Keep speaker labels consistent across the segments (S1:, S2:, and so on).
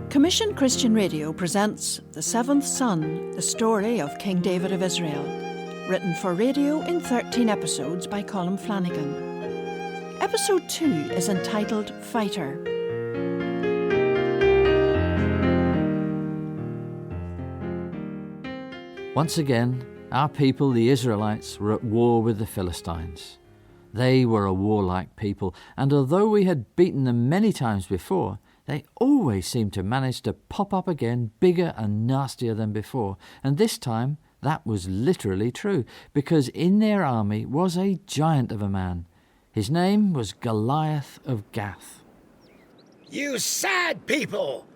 S1: Commission Christian Radio presents The Seventh Son, the story of King David of Israel, written for radio in 13 episodes by Colm Flanagan. Episode 2 is entitled Fighter.
S2: Once again, our people, the Israelites, were at war with the Philistines. They were a warlike people, and although we had beaten them many times before, they always seemed to manage to pop up again bigger and nastier than before. And this time, that was literally true, because in their army was a giant of a man. His name was Goliath of Gath.
S3: You sad people!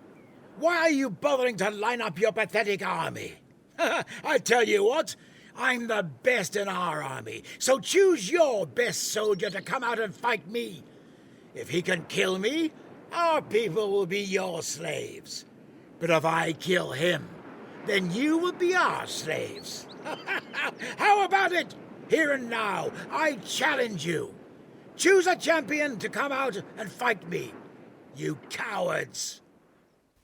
S3: Why are you bothering to line up your pathetic army? I tell you what, I'm the best in our army, so choose your best soldier to come out and fight me. If he can kill me, our people will be your slaves. But if I kill him, then you will be our slaves. How about it? Here and now, I challenge you. Choose a champion to come out and fight me. You cowards!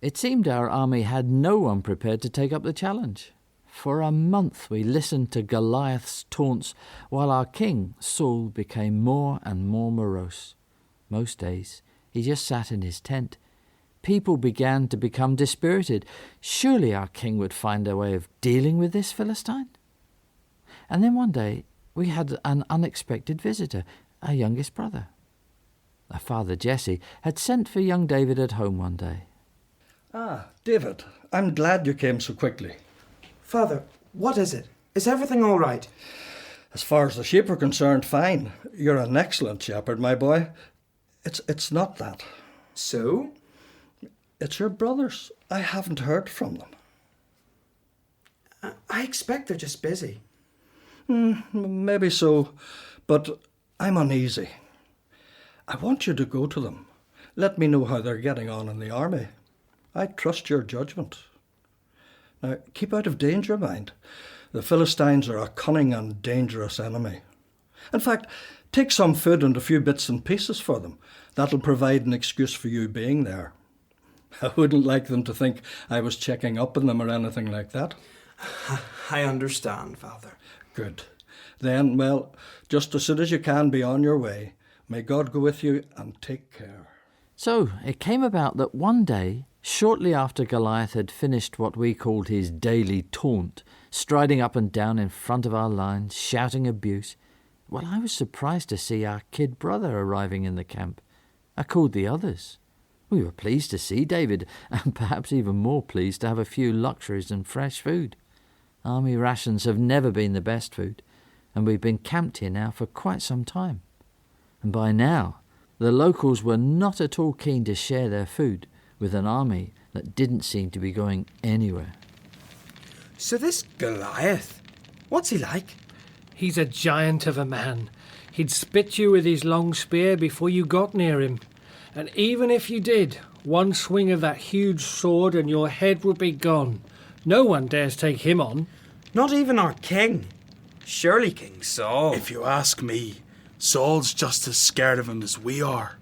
S2: It seemed our army had no one prepared to take up the challenge. For a month we listened to Goliath's taunts, while our king, Saul, became more and more morose. Most days he just sat in his tent. People began to become dispirited. Surely our king would find a way of dealing with this Philistine? And then one day we had an unexpected visitor, our youngest brother. Our father, Jesse, had sent for young David at home one day.
S4: Ah, David, I'm glad you came so quickly.
S5: Father, what is it? Is everything all right?
S4: As far as the sheep are concerned, fine. You're an excellent shepherd, my boy. It's not that.
S5: So?
S4: It's your brothers. I haven't heard from them.
S5: I expect they're just busy.
S4: Maybe so, but I'm uneasy. I want you to go to them. Let me know how they're getting on in the army. I trust your judgment. Now, keep out of danger, mind. The Philistines are a cunning and dangerous enemy. In fact, take some food and a few bits and pieces for them. That'll provide an excuse for you being there. I wouldn't like them to think I was checking up on them or anything like that.
S5: I understand, Father.
S4: Good. Then, well, just as soon as you can, be on your way. May God go with you and take care.
S2: So it came about that one day, shortly after Goliath had finished what we called his daily taunt, striding up and down in front of our lines, shouting abuse, well, I was surprised to see our kid brother arriving in the camp. I called the others. We were pleased to see David, and perhaps even more pleased to have a few luxuries and fresh food. Army rations have never been the best food, and we've been camped here now for quite some time. And by now, the locals were not at all keen to share their food with an army that didn't seem to be going anywhere.
S5: So this Goliath, what's he like?
S6: He's a giant of a man. He'd spit you with his long spear before you got near him. And even if you did, one swing of that huge sword and your head would be gone. No one dares take him on.
S5: Not even our king. Surely King Saul.
S7: If you ask me, Saul's just as scared of him as we are.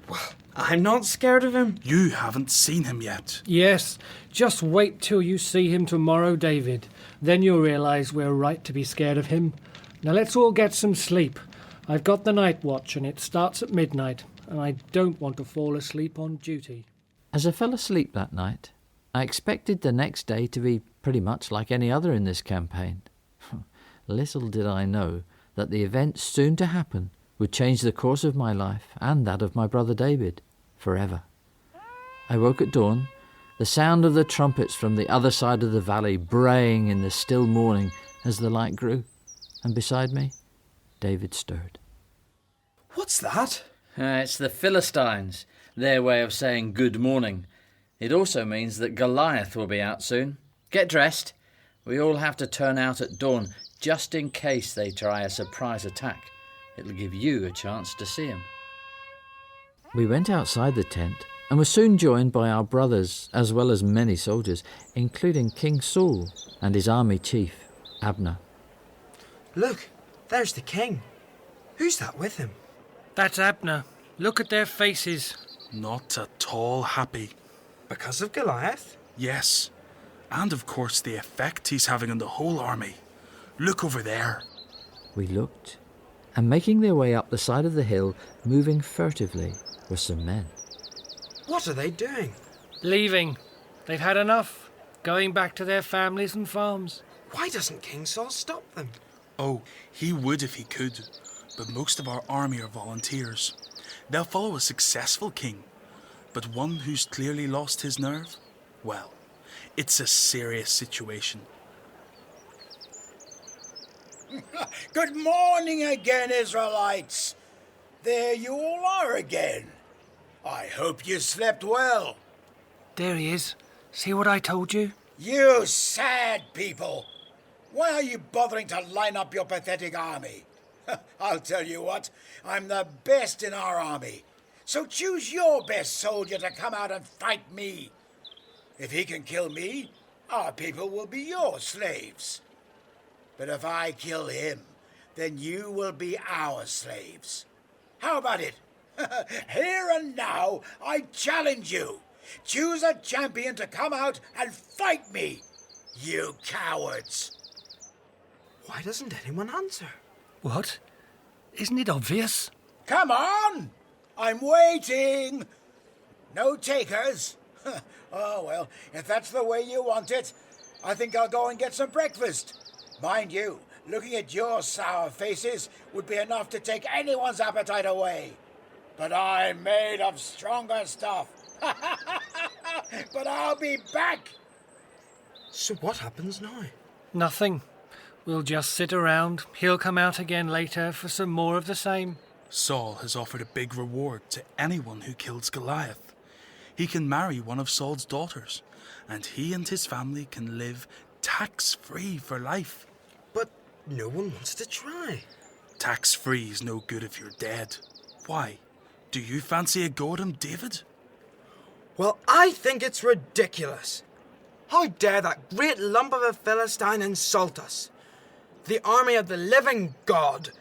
S5: Well, I'm not scared of him.
S7: You haven't seen him yet.
S6: Yes, just wait till you see him tomorrow, David. Then you'll realise we're right to be scared of him. Now let's all get some sleep. I've got the night watch and it starts at midnight, and I don't want to fall asleep on duty.
S2: As I fell asleep that night, I expected the next day to be pretty much like any other in this campaign. Little did I know that the events soon to happen would change the course of my life and that of my brother David forever. I woke at dawn, the sound of the trumpets from the other side of the valley braying in the still morning as the light grew, and beside me, David stirred.
S5: What's that?
S2: It's the Philistines, their way of saying good morning. It also means that Goliath will be out soon. Get dressed. We all have to turn out at dawn, just in case they try a surprise attack. It'll give you a chance to see him. We went outside the tent and were soon joined by our brothers, as well as many soldiers, including King Saul and his army chief, Abner.
S5: Look, there's the king. Who's that with him?
S6: That's Abner. Look at their faces.
S7: Not at all happy.
S5: Because of Goliath?
S7: Yes. And of course the effect he's having on the whole army. Look over there.
S2: We looked, and making their way up the side of the hill, moving furtively, were some men.
S5: What are they doing?
S6: Leaving. They've had enough. Going back to their families and farms.
S5: Why doesn't King Saul stop them?
S7: Oh, he would if he could, but most of our army are volunteers. They'll follow a successful king, but one who's clearly lost his nerve? Well, it's a serious situation.
S3: Good morning again, Israelites. There you all are again. I hope you slept well.
S6: There he is. See what I told you?
S3: You sad people. Why are you bothering to line up your pathetic army? I'll tell you what, I'm the best in our army. So choose your best soldier to come out and fight me. If he can kill me, our people will be your slaves. But if I kill him, then you will be our slaves. How about it? Here and now, I challenge you. Choose a champion to come out and fight me, you cowards.
S5: Why doesn't anyone answer?
S6: What? Isn't it obvious?
S3: Come on! I'm waiting! No takers? Oh, well, if that's the way you want it, I think I'll go and get some breakfast. Mind you, looking at your sour faces would be enough to take anyone's appetite away. But I'm made of stronger stuff. But I'll be back.
S5: So what happens now?
S6: Nothing. We'll just sit around. He'll come out again later for some more of the same.
S7: Saul has offered a big reward to anyone who kills Goliath. He can marry one of Saul's daughters, and he and his family can live tax-free for life.
S5: But no one wants to try.
S7: Tax-free is no good if you're dead. Why? Do you fancy a go at him, David?
S5: Well, I think it's ridiculous. How dare that great lump of a Philistine insult us? The army of the living God.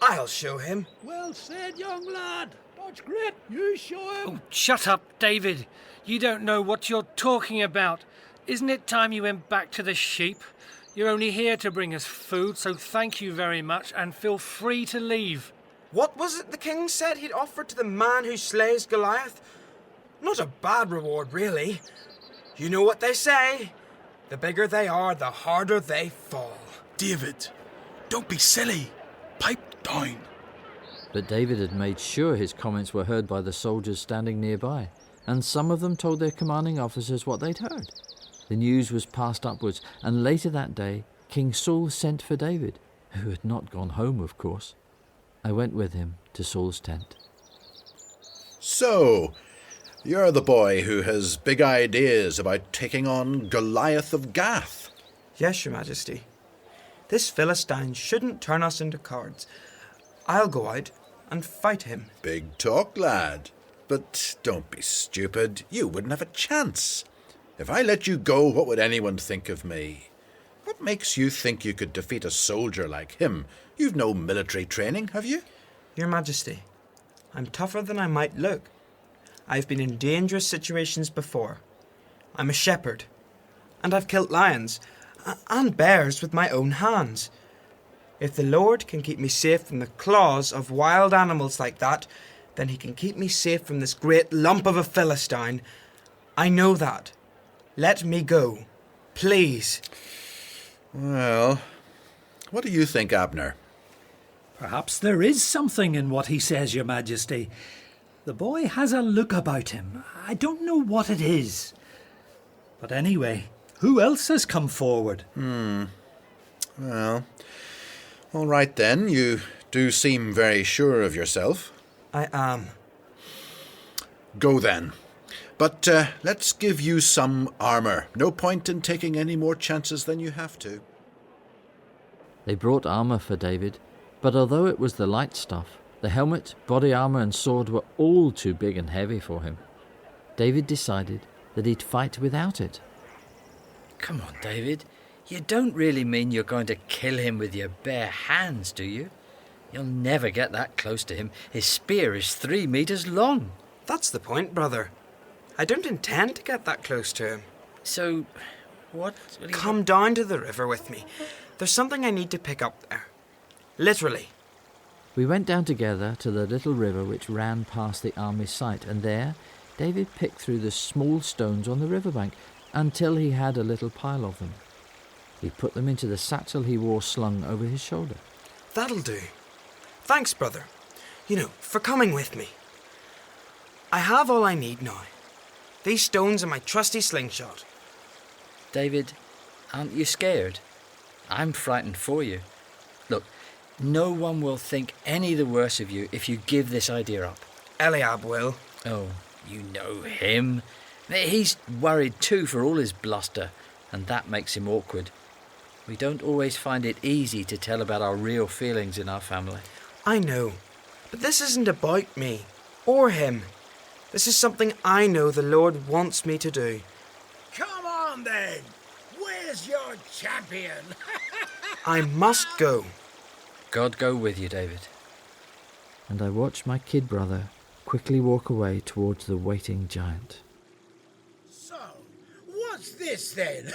S5: I'll show him.
S8: Well said, young lad. That's great. You show him.
S6: Oh, shut up, David. You don't know what you're talking about. Isn't it time you went back to the sheep? You're only here to bring us food, so thank you very much and feel free to leave.
S5: What was it the king said he'd offer to the man who slays Goliath? Not a bad reward, really. You know what they say. The bigger they are, the harder they fall.
S7: David, don't be silly. Pipe down.
S2: But David had made sure his comments were heard by the soldiers standing nearby, and some of them told their commanding officers what they'd heard. The news was passed upwards, and later that day, King Saul sent for David, who had not gone home, of course. I went with him to Saul's tent.
S9: So, you're the boy who has big ideas about taking on Goliath of Gath.
S5: Yes, Your Majesty. This Philistine shouldn't turn us into cowards. I'll go out and fight him.
S9: Big talk, lad. But don't be stupid. You wouldn't have a chance. If I let you go, what would anyone think of me? What makes you think you could defeat a soldier like him? You've no military training, have you?
S5: Your Majesty, I'm tougher than I might look. I've been in dangerous situations before. I'm a shepherd, and I've killed lions and bears with my own hands. If the Lord can keep me safe from the claws of wild animals like that, then he can keep me safe from this great lump of a Philistine. I know that. Let me go, please.
S9: Well, what do you think, Abner?
S8: Perhaps there is something in what he says, Your Majesty. The boy has a look about him. I don't know what it is. But anyway, who else has come forward?
S9: Well, all right then. You do seem very sure of yourself.
S5: I am.
S9: Go then. But let's give you some armour. No point in taking any more chances than you have to.
S2: They brought armour for David, but although it was the light stuff, the helmet, body armour and sword were all too big and heavy for him. David decided that he'd fight without it.
S10: Come on, David. You don't really mean you're going to kill him with your bare hands, do you? You'll never get that close to him. His spear is 3 meters long.
S5: That's the point, brother. I don't intend to get that close to him.
S10: So, what do you...
S5: Come down to the river with me. There's something I need to pick up there. Literally.
S2: We went down together to the little river which ran past the army site, and there David picked through the small stones on the riverbank until he had a little pile of them. He put them into the satchel he wore slung over his shoulder.
S5: That'll do. Thanks, brother. For coming with me. I have all I need now. These stones and my trusty slingshot.
S10: David, aren't you scared? I'm frightened for you. Look, no one will think any the worse of you if you give this idea up.
S5: Eliab will.
S10: Oh, you know him. He's worried too for all his bluster, and that makes him awkward. We don't always find it easy to tell about our real feelings in our family.
S5: I know, but this isn't about me or him. This is something I know the Lord wants me to do.
S3: Come on then. Where's your champion?
S5: I must go.
S10: God go with you, David.
S2: And I watched my kid brother quickly walk away towards the waiting giant.
S3: So, what's this then?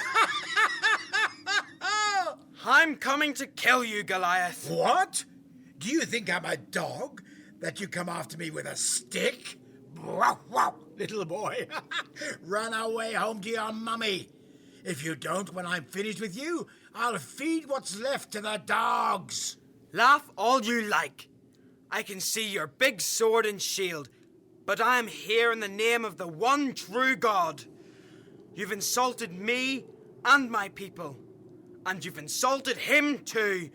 S5: I'm coming to kill you, Goliath.
S3: What? Do you think I'm a dog that you come after me with a stick? Wow, wow, little boy. Run away home to your mummy. If you don't, when I'm finished with you, I'll feed what's left to the dogs.
S5: Laugh all you like. I can see your big sword and shield, but I am here in the name of the one true God. You've insulted me and my people, and you've insulted him too.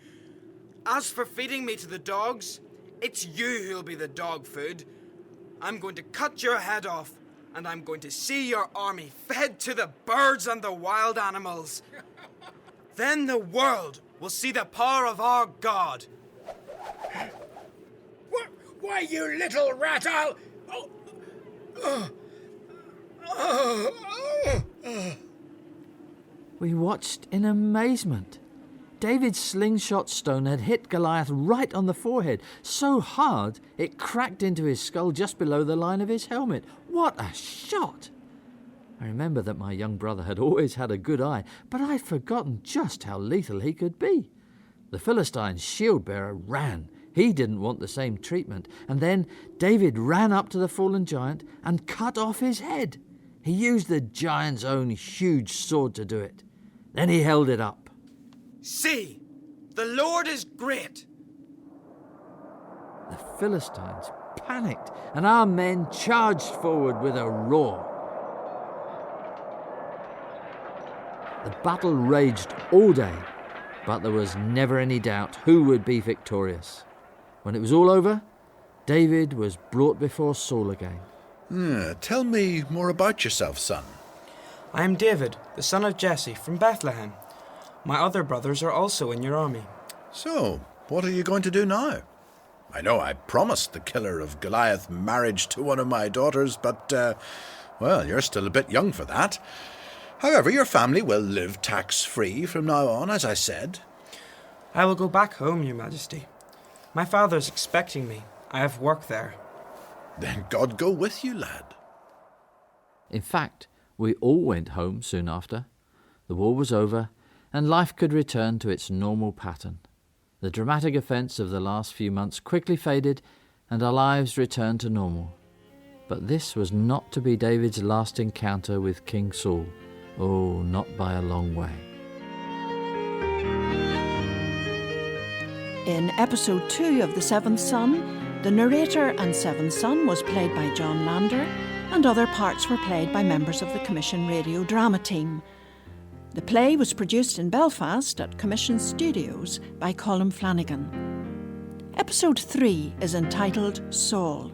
S5: As for feeding me to the dogs, it's you who'll be the dog food. I'm going to cut your head off, and I'm going to see your army fed to the birds and the wild animals. Then the world will see the power of our God.
S3: Why, you little rat,
S2: We watched in amazement. David's slingshot stone had hit Goliath right on the forehead, so hard it cracked into his skull just below the line of his helmet. What a shot! I remember that my young brother had always had a good eye, but I'd forgotten just how lethal he could be. The Philistine's shield-bearer ran. He didn't want the same treatment. And then David ran up to the fallen giant and cut off his head. He used the giant's own huge sword to do it. Then he held it up.
S5: See, the Lord is great.
S2: The Philistines panicked, and our men charged forward with a roar. The battle raged all day, but there was never any doubt who would be victorious. When it was all over, David was brought before Saul again.
S9: Tell me more about yourself, son.
S5: I am David, the son of Jesse, from Bethlehem. My other brothers are also in your army.
S9: So, what are you going to do now? I know I promised the killer of Goliath marriage to one of my daughters, but, you're still a bit young for that. However, your family will live tax-free from now on, as I said.
S5: I will go back home, Your Majesty. My father is expecting me. I have work there.
S9: Then God go with you, lad.
S2: In fact, we all went home soon after. The war was over, and life could return to its normal pattern. The dramatic events of the last few months quickly faded, and our lives returned to normal. But this was not to be David's last encounter with King Saul. Oh, not by a long way.
S1: In episode 2 of The Seventh Son, the narrator and seventh son was played by John Lander, and other parts were played by members of the Commission Radio drama team. The play was produced in Belfast at Commission Studios by Colm Flanagan. Episode 3 is entitled Saul.